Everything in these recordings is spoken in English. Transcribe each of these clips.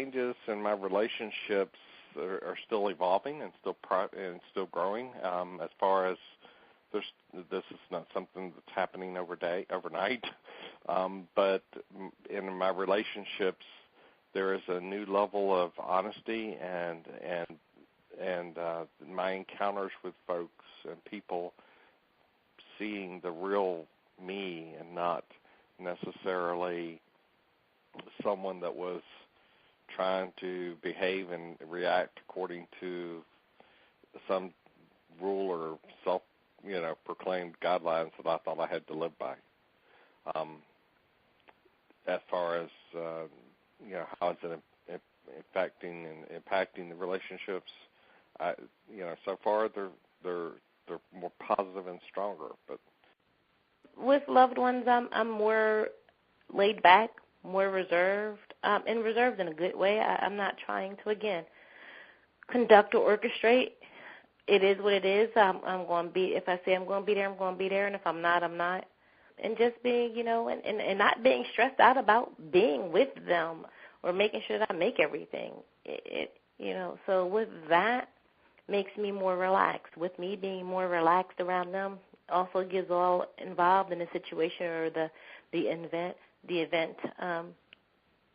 changes in my relationships are still evolving and still growing. As far as this is not something that's happening overnight, but in my relationships, there is a new level of honesty and my encounters with folks and people seeing the real me and not necessarily someone that was trying to behave and react according to some rule or proclaimed guidelines that I thought I had to live by. As far as how is it impacting the relationships, so far they're more positive and stronger. But with loved ones, I'm more laid back, more reserved, and reserved in a good way. I'm not trying to, again, conduct or orchestrate. It is what it is. I'm going to be, if I say I'm going to be there, I'm going to be there, and if I'm not, I'm not. And just being, and not being stressed out about being with them or making sure that I make everything. So with that, makes me more relaxed. With me being more relaxed around them also gives all involved in the situation or the event,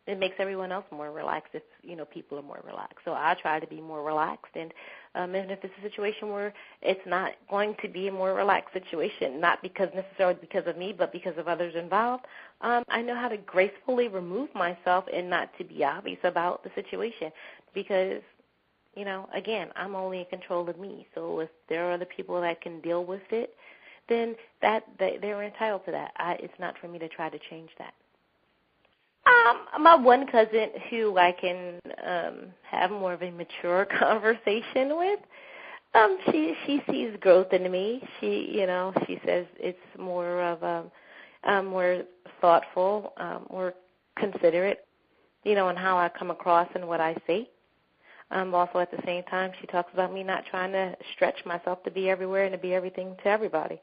it makes everyone else more relaxed if, people are more relaxed. So I try to be more relaxed. And if it's a situation where it's not going to be a more relaxed situation, not necessarily because of me, but because of others involved, I know how to gracefully remove myself and not to be obvious about the situation because, again, I'm only in control of me. So if there are other people that can deal with it, then they're entitled to that. It's not for me to try to change that. My one cousin who I can have more of a mature conversation with, she sees growth in me. She says it's more of more thoughtful, more considerate, in how I come across and what I say. Also at the same time, she talks about me not trying to stretch myself to be everywhere and to be everything to everybody.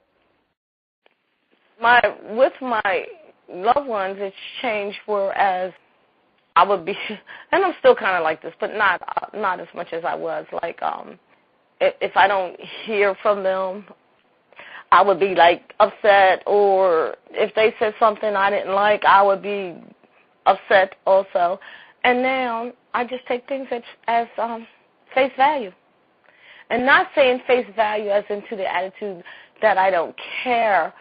With my loved ones, it's changed, whereas I would be, and I'm still kind of like this, but not as much as I was. Like, if I don't hear from them, I would be like upset, or if they said something I didn't like, I would be upset also. And now I just take things as face value, and not saying face value as into the attitude that I don't care.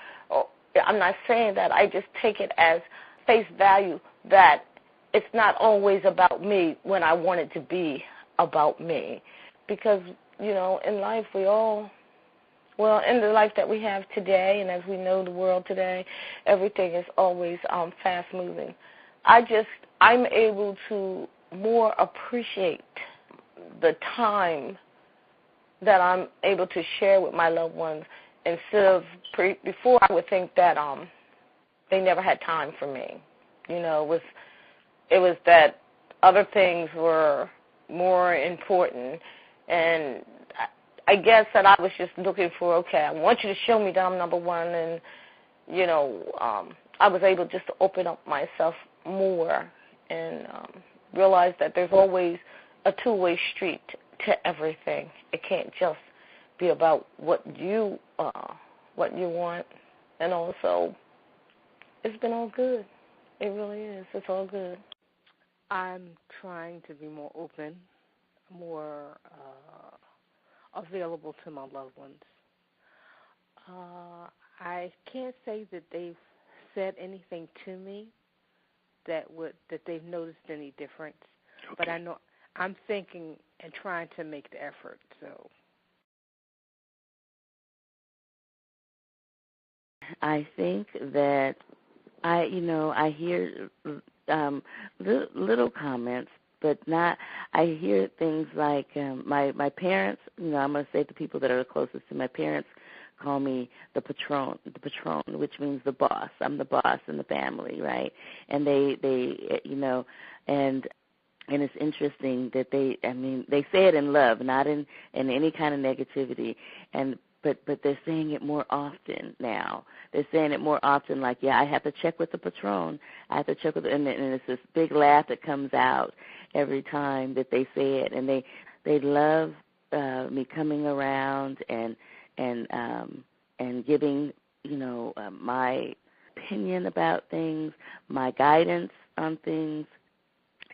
I'm not saying that. I just take it as face value that it's not always about me when I want it to be about me. Because, in life in the life that we have today and as we know the world today, everything is always fast moving. I'm able to more appreciate the time that I'm able to share with my loved ones. Instead of before, I would think that they never had time for me. It was that other things were more important, and I guess that I was just looking for, okay, I want you to show me that I'm number one, and I was able just to open up myself more and realize that there's always a two-way street to everything. It can't just be about what you want, and also it's been all good. It really is. It's all good. I'm trying to be more open, more available to my loved ones. I can't say that they've said anything to me that they've noticed any difference, okay. But I know I'm thinking and trying to make the effort. So. I think that I hear little comments, but not. I hear things like my parents. I'm going to say the people that are closest to my parents call me the patron, which means the boss. I'm the boss in the family, right? And they and it's interesting that they say it in love, not in any kind of negativity. but they're saying it more often now. They're saying it more often, like, yeah, I have to check with the patron. I have to check with, and it's this big laugh that comes out every time that they say it, and they love me coming around and giving, my opinion about things, my guidance on things.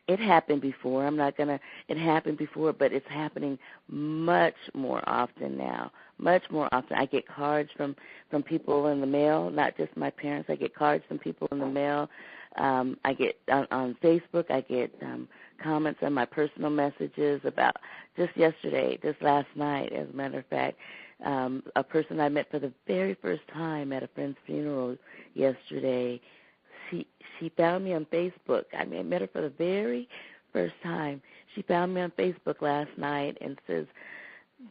It happened before. It happened before, but it's happening much more often now. Much more often. I get cards from people in the mail, not just my parents. I get cards from people in the mail. I get on Facebook, I get comments on my personal messages about just yesterday, just last night, as a matter of fact. A person I met for the very first time at a friend's funeral yesterday, she found me on Facebook. I met her for the very first time. She found me on Facebook last night and says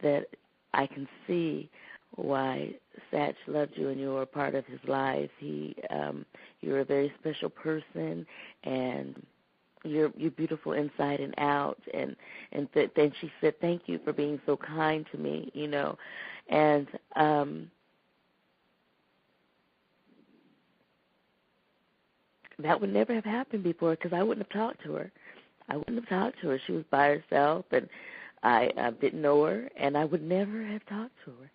that I can see why Satch loved you and you were a part of his life. You're a very special person, and you're beautiful inside and out. And then she said, thank you for being so kind to me, and that would never have happened before because I wouldn't have talked to her. She was by herself, and I didn't know her, and I would never have talked to her.